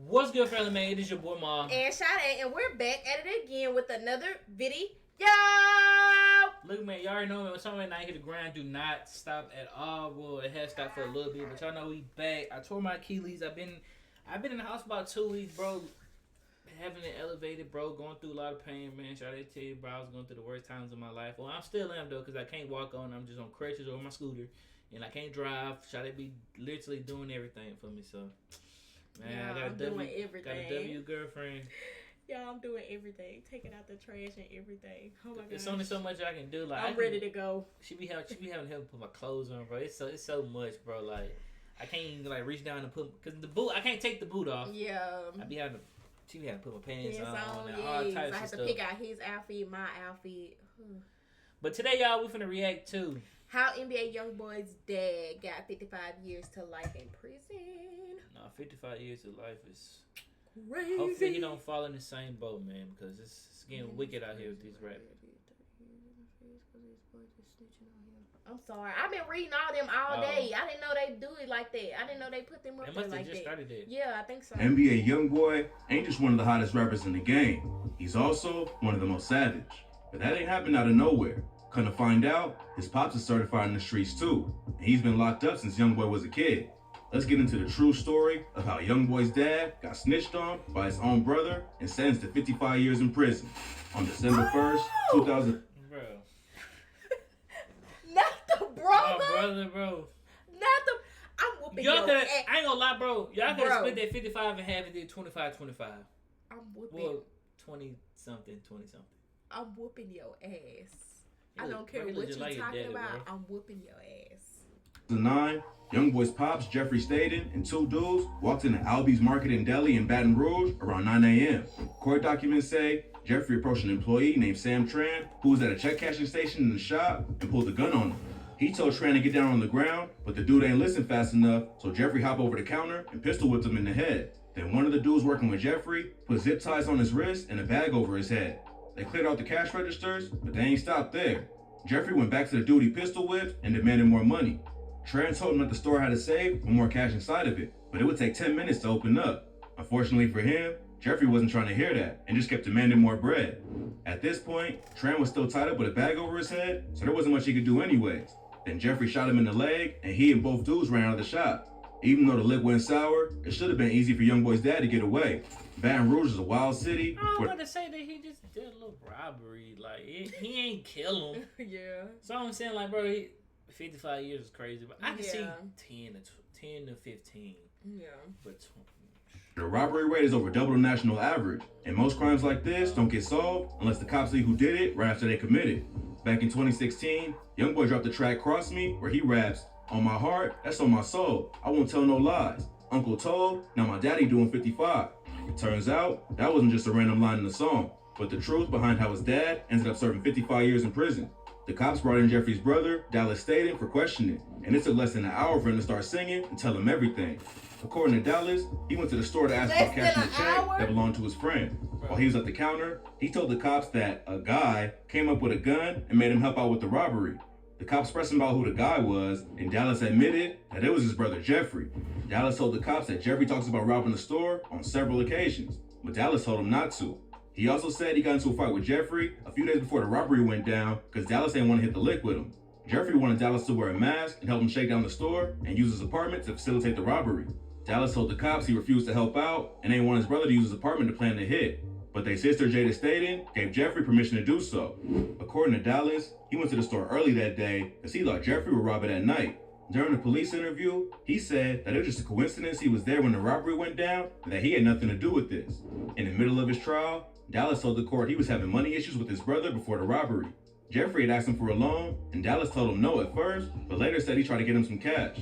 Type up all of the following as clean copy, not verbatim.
What's good, family man? It is your boy Mom. And Sade, and we're back at it again with another video. Look, man, y'all already know me. When somebody not hit the ground, do not stop at all. Well, it has stopped for a little bit, but y'all know we back. I tore my Achilles. I've been in the house about 2 weeks, bro. Having it elevated, bro. Going through a lot of pain, man. Sade tell you, bro, I was going through the worst times of my life. Well, I'm still am though, cause I can't walk on. I'm just on crutches or my scooter, and I can't drive. Sade be literally doing everything for me, so. Man, I got a W girlfriend. Y'all, I'm doing everything. Taking out the trash and everything. Oh my god. It's only so much I can do. Like I'm ready to go. She be having help put my clothes on, bro. It's so much, bro. Like I can't even like reach down and put because the boot. I can't take the boot off. Yeah. She be having to put my pants on and yes. all types I of have stuff. to pick out his outfit, my outfit. But today, y'all, we finna react to how NBA Youngboy's dad got 55 years to life in prison. 55 years of life is crazy. Hopefully he don't fall in the same boat, man, because it's getting wicked out here with these rappers. I'm sorry. I've been reading all them all day. I didn't know they do it like that. I didn't know they put them up there like that. They must have just started it. Yeah, I think so. NBA Youngboy ain't just one of the hottest rappers in the game. He's also one of the most savage. But that ain't happened out of nowhere. Come to find out, his pops is certified in the streets too. And he's been locked up since Youngboy was a kid. Let's get into the true story of how Youngboy's dad got snitched on by his own brother and sentenced to 55 years in prison on December 1st, 2000. Bro. Not the brother. My brother, bro. Not the. I'm whooping y'all your ass. I ain't gonna lie, bro. Y'all could have split that 55 and half and did 25-25. I'm whooping. Well, 20 something. I'm whooping your ass. I don't care what you're talking about. Bro. I'm whooping your ass. 2009, Youngboy's pops, Jeffrey Staten, and two dudes walked into Albi's Market in Delhi in Baton Rouge around 9 a.m. Court documents say Jeffrey approached an employee named Sam Tran, who was at a check cashing station in the shop, and pulled a gun on him. He told Tran to get down on the ground, but the dude ain't listen fast enough, so Jeffrey hopped over the counter and pistol whipped him in the head. Then one of the dudes working with Jeffrey put zip ties on his wrist and a bag over his head. They cleared out the cash registers, but they ain't stopped there. Jeffrey went back to the dude he pistol whipped and demanded more money. Tran told him that the store had a safe with more cash inside of it, but it would take 10 minutes to open up. Unfortunately for him, Jeffrey wasn't trying to hear that and just kept demanding more bread. At this point, Tran was still tied up with a bag over his head, so there wasn't much he could do anyways. Then Jeffrey shot him in the leg, and he and both dudes ran out of the shop. Even though the lick went sour, it should have been easy for Youngboy's dad to get away. Baton Rouge is a wild city. I don't want to say that he just did a little robbery. Like, he ain't kill him. Yeah. So I'm saying, like, bro, 55 years is crazy, but I can see 10 to 15. Yeah. But the robbery rate is over double the national average, and most crimes like this don't get solved unless the cops see who did it right after they committed. Back in 2016, Youngboy dropped the track Cross Me, where he raps, "On my heart, that's on my soul. I won't tell no lies. Uncle told, now my daddy doing 55. It turns out, that wasn't just a random line in the song, but the truth behind how his dad ended up serving 55 years in prison. The cops brought in Jeffrey's brother, Dallas Staten, for questioning, and it took less than an hour for him to start singing and tell him everything. According to Dallas, he went to the store to ask about cashing a check that belonged to his friend. While he was at the counter, he told the cops that a guy came up with a gun and made him help out with the robbery. The cops pressed him about who the guy was, and Dallas admitted that it was his brother Jeffrey. Dallas told the cops that Jeffrey talks about robbing the store on several occasions, but Dallas told him not to. He also said he got into a fight with Jeffrey a few days before the robbery went down because Dallas didn't want to hit the lick with him. Jeffrey wanted Dallas to wear a mask and help him shake down the store and use his apartment to facilitate the robbery. Dallas told the cops he refused to help out and didn't want his brother to use his apartment to plan the hit. But their sister Jada Staten gave Jeffrey permission to do so. According to Dallas, he went to the store early that day because he thought Jeffrey would rob it at night. During the police interview, he said that it was just a coincidence he was there when the robbery went down and that he had nothing to do with this. In the middle of his trial, Dallas told the court he was having money issues with his brother before the robbery. Jeffrey had asked him for a loan, and Dallas told him no at first, but later said he tried to get him some cash.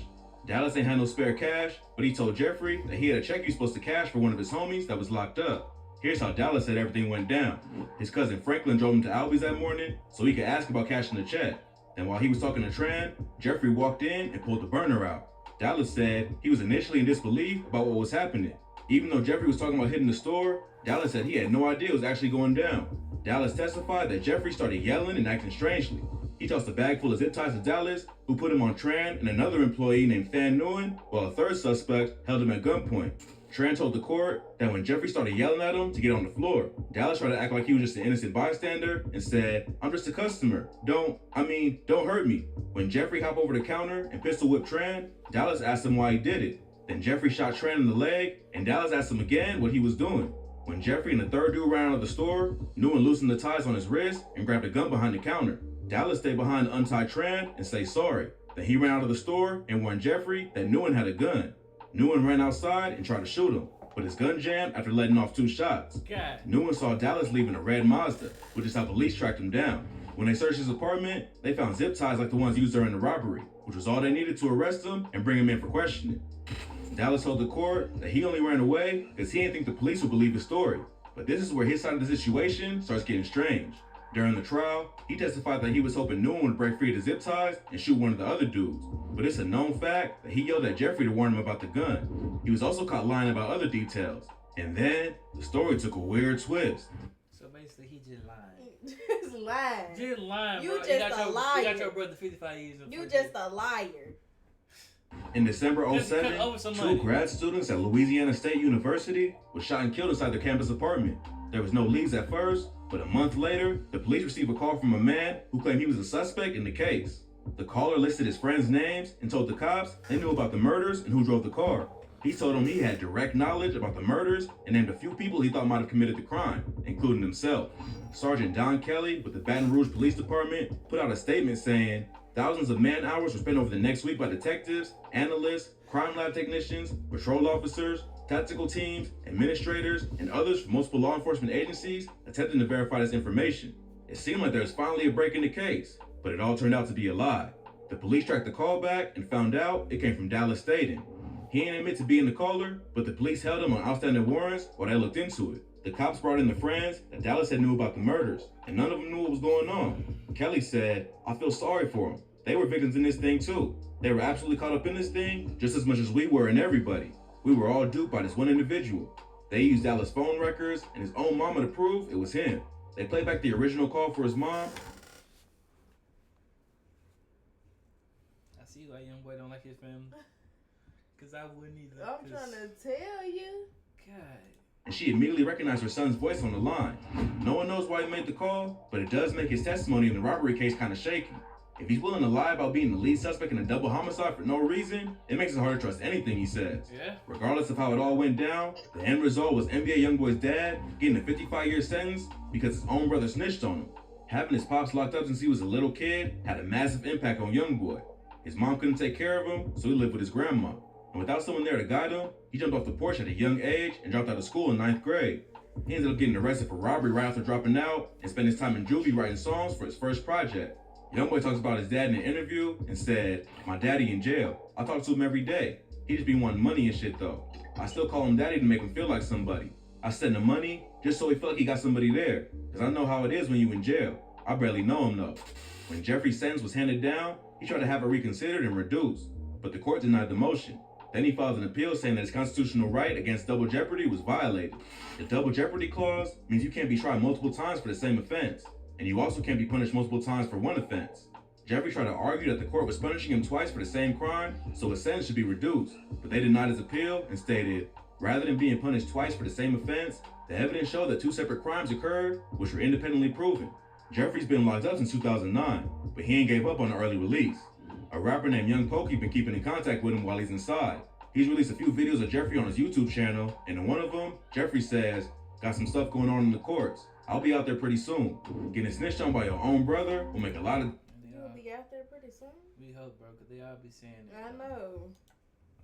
Dallas ain't had no spare cash, but he told Jeffrey that he had a check he was supposed to cash for one of his homies that was locked up. Here's how Dallas said everything went down. His cousin Franklin drove him to Albi's that morning so he could ask about cashing the check. Then while he was talking to Tran, Jeffrey walked in and pulled the burner out. Dallas said he was initially in disbelief about what was happening. Even though Jeffrey was talking about hitting the store, Dallas said he had no idea it was actually going down. Dallas testified that Jeffrey started yelling and acting strangely. He tossed a bag full of zip ties to Dallas, who put him on Tran and another employee named Fan Nguyen, while a third suspect held him at gunpoint. Tran told the court that when Jeffrey started yelling at him to get on the floor, Dallas tried to act like he was just an innocent bystander and said, "I'm just a customer. Don't hurt me." When Jeffrey hopped over the counter and pistol whipped Tran, Dallas asked him why he did it. Then Jeffrey shot Tran in the leg, and Dallas asked him again what he was doing. When Jeffrey and the third dude ran out of the store, Nguyen loosened the ties on his wrist and grabbed a gun behind the counter. Dallas stayed behind to untie Tran and say sorry. Then he ran out of the store and warned Jeffrey that Nguyen had a gun. Nguyen ran outside and tried to shoot him, but his gun jammed after letting off 2 shots. Nguyen saw Dallas leaving a red Mazda, which is how police tracked him down. When they searched his apartment, they found zip ties like the ones used during the robbery, which was all they needed to arrest him and bring him in for questioning. Dallas told the court that he only ran away because he didn't think the police would believe his story. But this is where his side of the situation starts getting strange. During the trial, he testified that he was hoping Nguyen would break free of the zip ties and shoot one of the other dudes. But it's a known fact that he yelled at Jeffrey to warn him about the gun. He was also caught lying about other details. And then, the story took a weird twist. So basically, he just lied. Just lying. Just lying, you bro. Just a liar. You got your brother 55 years. You just a liar. In December 2007, 2 grad students at Louisiana State University were shot and killed inside their campus apartment. There was no leads at first, but a month later, the police received a call from a man who claimed he was a suspect in the case. The caller listed his friends' names and told the cops they knew about the murders and who drove the car. He told them he had direct knowledge about the murders and named a few people he thought might have committed the crime, including himself. Sergeant Don Kelly with the Baton Rouge Police Department put out a statement saying, "Thousands of man-hours were spent over the next week by detectives, analysts, crime lab technicians, patrol officers, tactical teams, administrators, and others from multiple law enforcement agencies attempting to verify this information. It seemed like there was finally a break in the case, but it all turned out to be a lie. The police tracked the call back and found out it came from Dallas Staten. He didn't admit to being the caller, but the police held him on outstanding warrants while they looked into it. The cops brought in the friends that Dallas had knew about the murders, and none of them knew what was going on. Kelly said, "I feel sorry for them. They were victims in this thing too. They were absolutely caught up in this thing just as much as we were and everybody. We were all duped by this one individual. They used Dallas' phone records and his own mama to prove it was him. They played back the original call for his mom." I see why Youngboy don't like his family. Cause I wouldn't either. I'm trying to tell you. God. And she immediately recognized her son's voice on the line. No one knows why he made the call, but it does make his testimony in the robbery case kind of shaky. If he's willing to lie about being the lead suspect in a double homicide for no reason, it makes it hard to trust anything he says. Yeah. Regardless of how it all went down, the end result was NBA Youngboy's dad getting a 55-year sentence because his own brother snitched on him. Having his pops locked up since he was a little kid had a massive impact on Youngboy. His mom couldn't take care of him, so he lived with his grandma. And without someone there to guide him, he jumped off the porch at a young age and dropped out of school in 9th grade. He ended up getting arrested for robbery right after dropping out and spent his time in juvie writing songs for his first project. Youngboy talks about his dad in an interview and said, "My daddy in jail. I talk to him every day. He just be wanting money and shit though. I still call him daddy to make him feel like somebody. I send him money just so he feel like he got somebody there. Cause I know how it is when you in jail. I barely know him though." When Jeffrey's sentence was handed down, he tried to have it reconsidered and reduced, but the court denied the motion. Then he filed an appeal saying that his constitutional right against double jeopardy was violated. The double jeopardy clause means you can't be tried multiple times for the same offense, and you also can't be punished multiple times for one offense. Jeffrey tried to argue that the court was punishing him twice for the same crime, so his sentence should be reduced, but they denied his appeal and stated, rather than being punished twice for the same offense, the evidence showed that 2 separate crimes occurred, which were independently proven. Jeffrey's been locked up since 2009, but he ain't gave up on the early release. A rapper named Young Pokey been keeping in contact with him while he's inside. He's released a few videos of Jeffrey on his YouTube channel, and in one of them, Jeffrey says, "Got some stuff going on in the courts. I'll be out there pretty soon. Getting snitched on by your own brother will make a lot of..." You'll be out there pretty soon? We hope, bro, because they all be saying that. I know.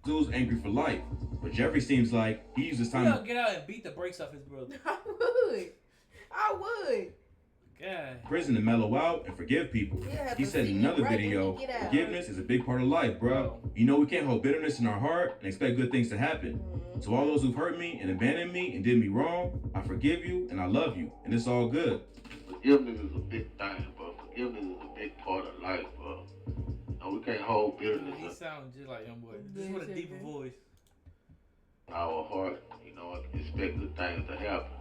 Dude's angry for life, but Jeffrey seems like he uses time to get out and beat the brakes off his brother. I would. God. Prison to mellow out and forgive people. He said in another video, forgiveness is a big part of life, bro. You know we can't hold bitterness in our heart and expect good things to happen. To all those who've hurt me and abandoned me and did me wrong, I forgive you and I love you, and it's all good. Forgiveness is a big thing, bro. Forgiveness is a big part of life, bro. No, we can't hold bitterness. He sounds just like Youngboy, just with a deeper voice. Our heart, you know, expect good things to happen.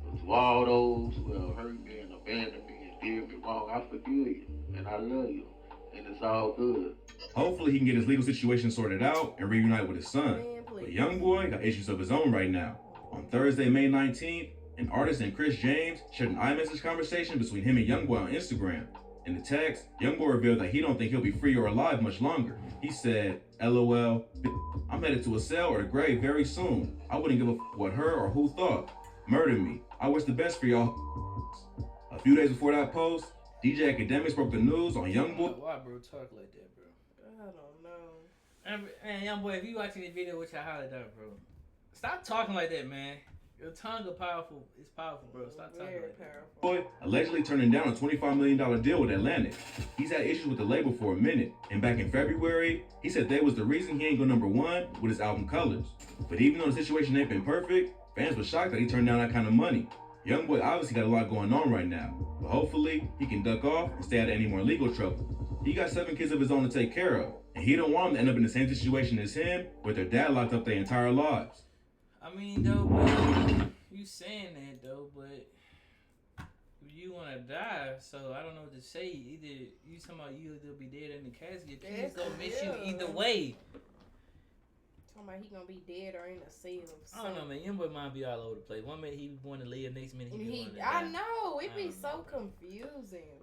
But to all those who have hurt me and abandoned me and did me wrong, I forgive you and I love you, and it's all good. Hopefully he can get his legal situation sorted out and reunite with his son. Man, family. But Youngboy got issues of his own right now. On Thursday, May 19th, an artist named Chris James shared an iMessage conversation between him and Youngboy on Instagram. In the text, Youngboy revealed that he don't think he'll be free or alive much longer. He said, LOL, I'm headed to a cell or the grave very soon. I wouldn't give a what her or who thought. Murder me. I wish the best for y'all. A few days before that post, DJ Academics broke the news on Youngboy. Why, bro, talk like that, bro? I don't know. Man, Youngboy, if you watching this video, which I highly doubt, bro, stop talking like that, man. Your tongue is powerful. It's powerful, bro. Stop talking like that. Boy allegedly turning down a $25 million deal with Atlantic. He's had issues with the label for a minute, and back in February, he said they was the reason he ain't go #1 with his album Colors. But even though the situation ain't been perfect, fans were shocked that he turned down that kind of money. Youngboy obviously got a lot going on right now, but hopefully he can duck off and stay out of any more legal trouble. He got 7 kids of his own to take care of, and he don't want them to end up in the same situation as him, with their dad locked up their entire lives. I mean, though, bro, you saying that, though, but you want to die, so I don't know what to say. Either you talking about you'll be dead in the casket, your kids gonna miss you either way. Talking about he gonna be dead or in a cell. I don't know, man. Youngboy mind be all over the place. One minute he be born to live, next minute he be born to die. I know, it be so confusing.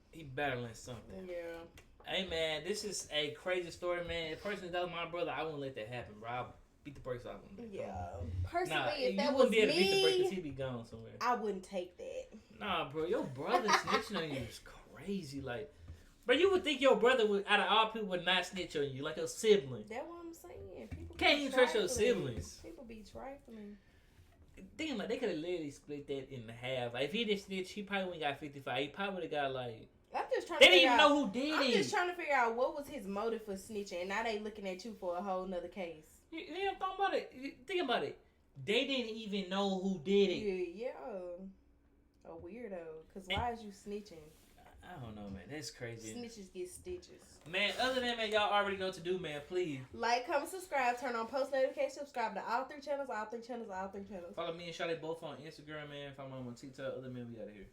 He battling something. Yeah. Hey, man, this is a crazy story, man. If person that was my brother, I wouldn't let that happen, bro. I'll beat the brakes off him. Yeah. Personally, if that you was wouldn't be able to beat the brakes me, because he'd be gone somewhere. I wouldn't take that. Nah, bro, your brother snitching on you is crazy. Like, bro, you would think your brother would, out of all people, would not snitch on you, like a sibling. That's what I'm saying. People Can't even trust your siblings. People be trifling. Think like they could have literally split that in half. Like if he didn't snitch, he probably wouldn't got 55. He probably would have got like. I'm just trying. They didn't even know who did it. I'm just trying to figure out what was his motive for snitching, and now they looking at you for a whole nother case. You don't think about it. Think about it. They didn't even know who did it. Yeah, a weirdo. Cause why is you snitching? I don't know, man. That's crazy. Snitches get stitches. Man, other than that, man, y'all already know what to do, man. Please. Like, comment, subscribe, turn on post notifications, subscribe to all 3 channels, all 3 channels, all 3 channels. Follow me and Shawty both on Instagram, man. Follow me on TikTok. Other men, we out of here.